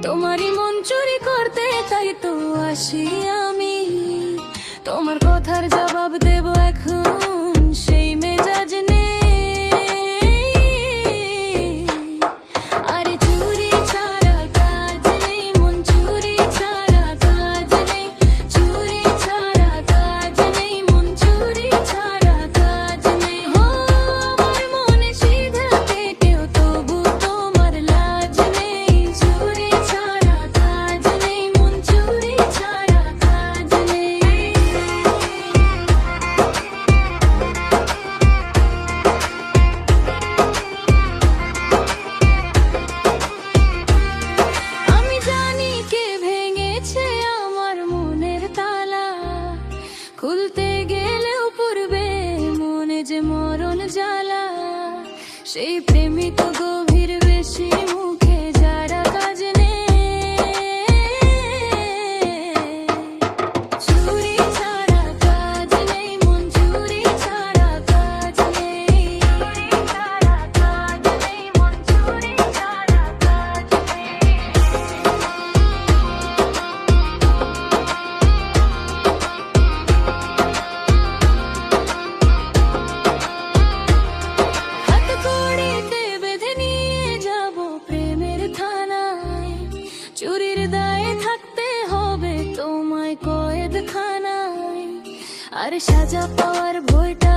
তোমারই মন চুরি করতে তাই তো আসি আমি, তোমার কথার জবাব দেব এখন সেই মেজাজ নেই। আরে চুরি ছাড়া কাজ নেই, মন চুরি ছাড়া কাজ নেই, চুরি ছাড়া কাজ নেই, মন চুরি ছাড়া কাজ নেই। আমার মনে সিধা পেটেও তবু তোমার লাজ নেই, চুরি ছাড়া কাজ নেই, মন চুরি ছাড়া কাজ নেই। আমি জানি কে ভেঙেছে আমার মনের তালা, খুলতে গেলেও পূর্বে মনে যে মরণ জ্বালা। সেই প্রেমী তো গভীর বেশি, মুখে যারা কাজ নেই। চুরি ছাড়া কাজ নেই, মন চুরি ছাড়া কাজ নেই, চুরি ছাড়া কাজ নেই, মন চুরি ছাড়া কাজ নেই। হাত কড়িতে বেঁধে নিয়ে যাব প্রেমের থানায়, চুরির দায়ে থাকতে হবে তোমায় কয়েদখানায়। আর সাজা পাওয়ার ভয়টা